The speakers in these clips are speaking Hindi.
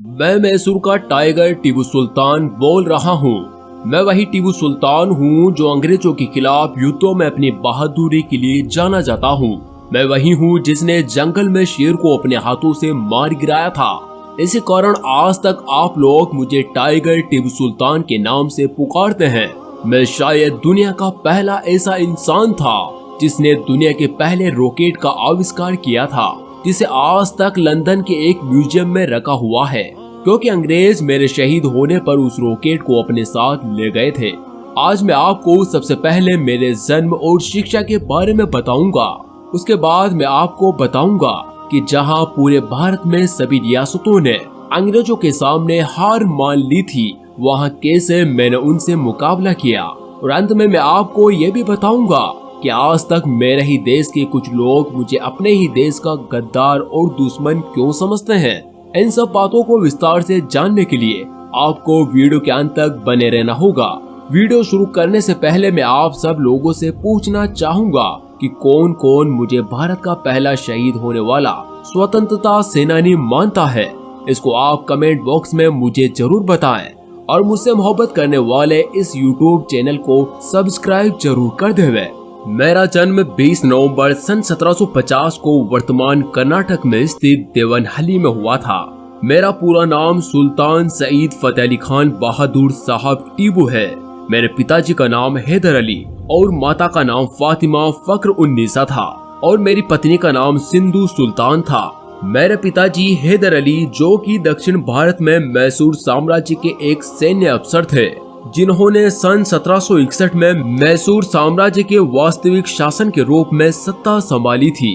मैं मैसूर का टाइगर टीपू सुल्तान बोल रहा हूँ। मैं वही टीपू सुल्तान हूँ जो अंग्रेजों के खिलाफ युद्धों में अपनी बहादुरी के लिए जाना जाता हूँ। मैं वही हूँ जिसने जंगल में शेर को अपने हाथों से मार गिराया था। इसी कारण आज तक आप लोग मुझे टाइगर टीपू सुल्तान के नाम से पुकारते हैं। मैं शायद दुनिया का पहला ऐसा इंसान था जिसने दुनिया के पहले रॉकेट का आविष्कार किया था, जिसे आज तक लंदन के एक म्यूजियम में रखा हुआ है, क्योंकि अंग्रेज मेरे शहीद होने पर उस रॉकेट को अपने साथ ले गए थे। आज मैं आपको सबसे पहले मेरे जन्म और शिक्षा के बारे में बताऊंगा। उसके बाद मैं आपको बताऊंगा कि जहां पूरे भारत में सभी रियासतों ने अंग्रेजों के सामने हार मान ली थी, वहां कैसे मैंने उनसे मुकाबला किया। और अंत में मैं आपको ये भी बताऊंगा कि आज तक मेरे ही देश के कुछ लोग मुझे अपने ही देश का गद्दार और दुश्मन क्यों समझते हैं। इन सब बातों को विस्तार से जानने के लिए आपको वीडियो के अंत तक बने रहना होगा। वीडियो शुरू करने से पहले मैं आप सब लोगों से पूछना चाहूंगा कि कौन कौन मुझे भारत का पहला शहीद होने वाला स्वतंत्रता सेनानी मानता है। इसको आप कमेंट बॉक्स में मुझे जरूर बताएं और मुझसे मोहब्बत करने वाले इस यूट्यूब चैनल को सब्सक्राइब जरूर कर देवे। मेरा जन्म 20 नवंबर सन 1750 को वर्तमान कर्नाटक में स्थित देवनहल्ली में हुआ था। मेरा पूरा नाम सुल्तान सईद फतेह अली खान बहादुर साहब टीपू है। मेरे पिताजी का नाम हैदर अली और माता का नाम फातिमा फक्र उन्नीसा था और मेरी पत्नी का नाम सिंधु सुल्तान था। मेरे पिताजी हैदर अली, जो कि दक्षिण भारत में मैसूर साम्राज्य के एक सैन्य अफसर थे, जिन्होंने सन 1761 में मैसूर साम्राज्य के वास्तविक शासन के रूप में सत्ता संभाली थी।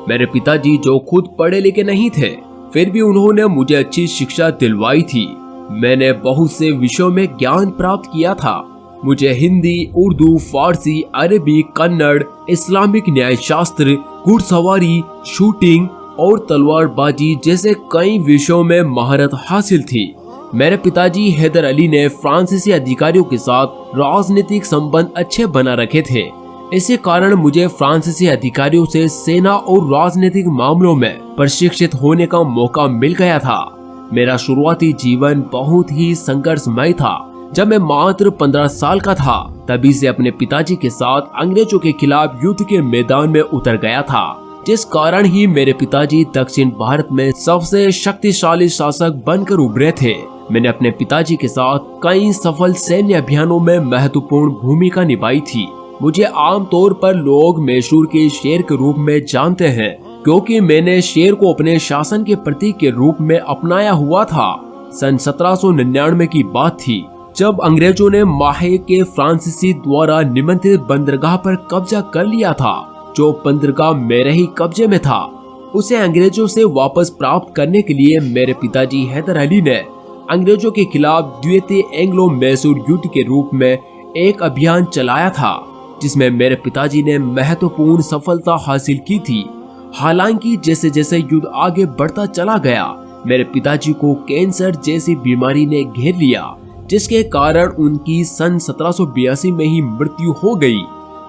मेरे पिताजी, जो खुद पढ़े लिखे नहीं थे, फिर भी उन्होंने मुझे अच्छी शिक्षा दिलवाई थी। मैंने बहुत से विषयों में ज्ञान प्राप्त किया था। मुझे हिंदी, उर्दू, फारसी, अरबी, कन्नड़, इस्लामिक न्याय शास्त्र, घुड़सवारी, शूटिंग और तलवारबाजी जैसे कई विषयों में महारत हासिल थी। मेरे पिताजी हैदर अली ने फ्रांसीसी अधिकारियों के साथ राजनीतिक संबंध अच्छे बना रखे थे। इसी कारण मुझे फ्रांसीसी अधिकारियों से सेना और राजनीतिक मामलों में प्रशिक्षित होने का मौका मिल गया था। मेरा शुरुआती जीवन बहुत ही संघर्षमय था। जब मैं मात्र 15 साल का था, तभी से अपने पिताजी के साथ अंग्रेजों के खिलाफ युद्ध के मैदान में उतर गया था, जिस कारण ही मेरे पिताजी दक्षिण भारत में सबसे शक्तिशाली शासक बनकर उभरे थे। मैंने अपने पिताजी के साथ कई सफल सैन्य अभियानों में महत्वपूर्ण भूमिका निभाई थी। मुझे आमतौर पर लोग मैसूर के शेर के रूप में जानते हैं, क्योंकि मैंने शेर को अपने शासन के प्रतीक के रूप में अपनाया हुआ था। सन 1799 की बात थी, जब अंग्रेजों ने माहे के फ्रांसीसी द्वारा निमंत्रित बंदरगाह पर कब्जा कर लिया था, जो बंदरगाह मेरे ही कब्जे में था। उसे अंग्रेजों से वापस प्राप्त करने के लिए मेरे पिताजी हैदर अली ने अंग्रेजों के खिलाफ द्वितीय एंग्लो मैसूर युद्ध के रूप में एक अभियान चलाया था, जिसमें मेरे पिताजी ने महत्वपूर्ण सफलता हासिल की थी। हालांकि जैसे जैसे युद्ध आगे बढ़ता चला गया, मेरे पिताजी को कैंसर जैसी बीमारी ने घेर लिया, जिसके कारण उनकी सन 1782 में ही मृत्यु हो गई।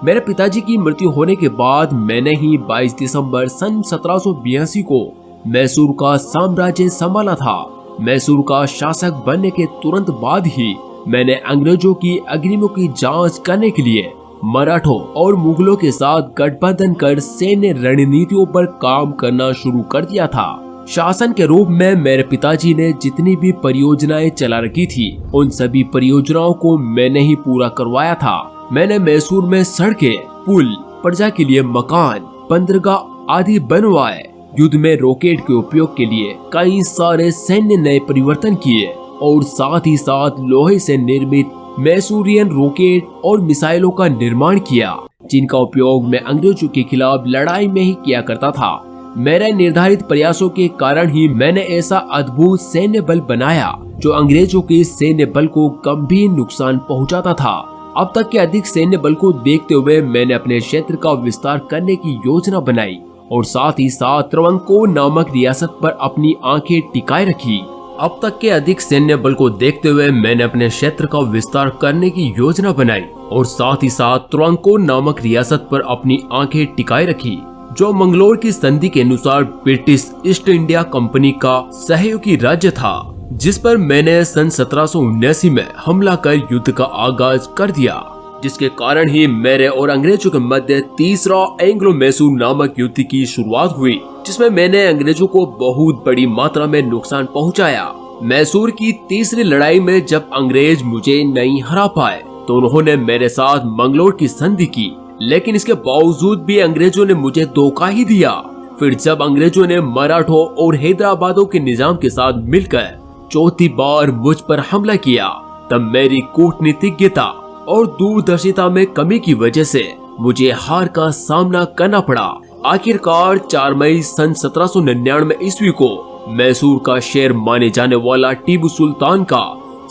मेरे पिताजी की मृत्यु होने के बाद मैंने ही 22 दिसंबर सन 1782 को मैसूर का साम्राज्य संभाला था। मैसूर का शासक बनने के तुरंत बाद ही मैंने अंग्रेजों की अग्रिमों की जांच करने के लिए मराठों और मुगलों के साथ गठबंधन कर सैन्य रणनीतियों पर काम करना शुरू कर दिया था। शासन के रूप में मेरे पिताजी ने जितनी भी परियोजनाएं चला रखी थी, उन सभी परियोजनाओं को मैंने ही पूरा करवाया था। मैंने मैसूर में सड़कें, पुल, प्रजा के लिए मकान, बंदरगाह आदि बनवाए। युद्ध में रॉकेट के उपयोग के लिए कई सारे सैन्य नए परिवर्तन किए और साथ ही साथ लोहे से निर्मित मैसूरियन रॉकेट और मिसाइलों का निर्माण किया, जिनका उपयोग मैं अंग्रेजों के खिलाफ लड़ाई में ही किया करता था। मेरे निर्धारित प्रयासों के कारण ही मैंने ऐसा अद्भुत सैन्य बल बनाया जो अंग्रेजों के सैन्य बल को गंभीर नुकसान पहुंचाता था। अब तक के अधिक सैन्य बल को देखते हुए मैंने अपने क्षेत्र का विस्तार करने की योजना बनाई और साथ ही साथ त्रवंकोर नामक रियासत पर अपनी आंखें टिकाए रखी। अब तक के अधिक सैन्य बल को देखते हुए मैंने अपने क्षेत्र का विस्तार करने की योजना बनाई और साथ ही साथ त्रवंकोर नामक रियासत पर अपनी आंखें टिकाए रखी, जो मंगलोर की संधि के अनुसार ब्रिटिश ईस्ट इंडिया कंपनी का सहयोगी राज्य था। जिस पर मैंने सन 1779 में हमला कर युद्ध का आगाज कर दिया, जिसके कारण ही मेरे और अंग्रेजों के मध्य तीसरा एंग्लो मैसूर नामक युद्ध की शुरुआत हुई, जिसमें मैंने अंग्रेजों को बहुत बड़ी मात्रा में नुकसान पहुंचाया। मैसूर की तीसरी लड़ाई में जब अंग्रेज मुझे नहीं हरा पाए तो उन्होंने मेरे साथ मंगलोर की संधि की, लेकिन इसके बावजूद भी अंग्रेजों ने मुझे धोखा ही दिया। फिर जब अंग्रेजों ने मराठों और हैदराबादों के निजाम के साथ मिलकर चौथी बार मुझ पर हमला किया, तब मेरी कूटनीतिज्ञता और दूरदर्शिता में कमी की वजह से मुझे हार का सामना करना पड़ा। आखिरकार 4 मई सन 1799 ईस्वी को मैसूर का शेर माने जाने वाला टीपू सुल्तान का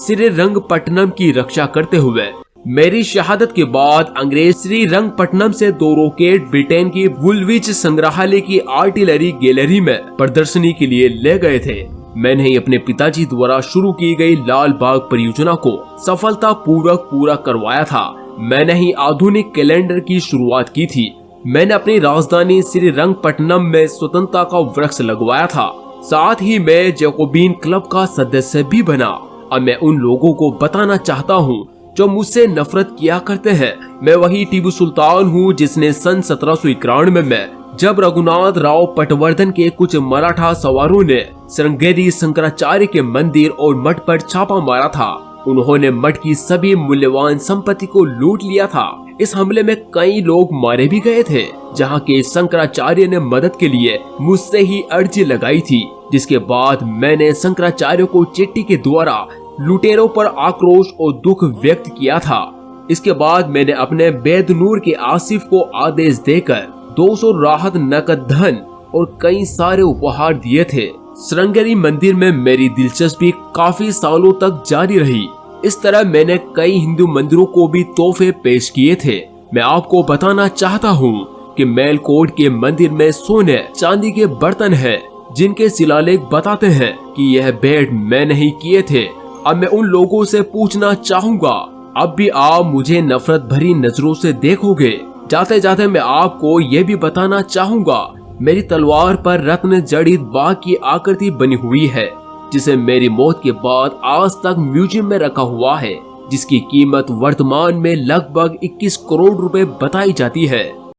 श्रीरंगपट्टनम की रक्षा करते हुए मेरी शहादत के बाद अंग्रेज श्रीरंगपट्टनम से 2 रॉकेट ब्रिटेन की वुलविच संग्रहालय की आर्टिलरी गैलरी में प्रदर्शनी के लिए ले गए थे। मैंने ही अपने पिताजी द्वारा शुरू की गई लाल बाग परियोजना को सफलतापूर्वक पूरा करवाया था। मैंने ही आधुनिक कैलेंडर की शुरुआत की थी। मैंने अपनी राजधानी श्रीरंगपट्टनम में स्वतंत्रता का वृक्ष लगवाया था। साथ ही मैं जैकोबिन क्लब का सदस्य भी बना। अब मैं उन लोगों को बताना चाहता हूँ जो मुझसे नफरत किया करते हैं, मैं वही टीपू सुल्तान हूँ जिसने सन 1791 में जब रघुनाथ राव पटवर्धन के कुछ मराठा सवारों ने श्रृंगेरी शंकराचार्य के मंदिर और मठ पर छापा मारा था, उन्होंने मठ की सभी मूल्यवान संपत्ति को लूट लिया था। इस हमले में कई लोग मारे भी गए थे, जहाँ के शंकराचार्य ने मदद के लिए मुझसे ही अर्जी लगाई थी, जिसके बाद मैंने शंकराचार्य को चिट्ठी के द्वारा लुटेरों पर आक्रोश और दुख व्यक्त किया था। इसके बाद मैंने अपने बेदनूर के आसिफ को आदेश देकर 200 राहत नकद धन और कई सारे उपहार दिए थे। श्रृंगेरी मंदिर में मेरी दिलचस्पी काफी सालों तक जारी रही। इस तरह मैंने कई हिंदू मंदिरों को भी तोहफे पेश किए थे। मैं आपको बताना चाहता हूँ कि मेलकोट के मंदिर में सोने चांदी के बर्तन हैं, जिनके शिलालेख बताते हैं कि यह भेंट मैं नहीं किए थे। अब मैं उन लोगों से पूछना चाहूँगा, अब भी आप मुझे नफरत भरी नजरों से देखोगे? जाते जाते मैं आपको ये भी बताना चाहूँगा, मेरी तलवार पर रत्न जड़ित बाघ की आकृति बनी हुई है, जिसे मेरी मौत के बाद आज तक म्यूजियम में रखा हुआ है, जिसकी कीमत वर्तमान में लगभग 21 करोड़ रुपए बताई जाती है।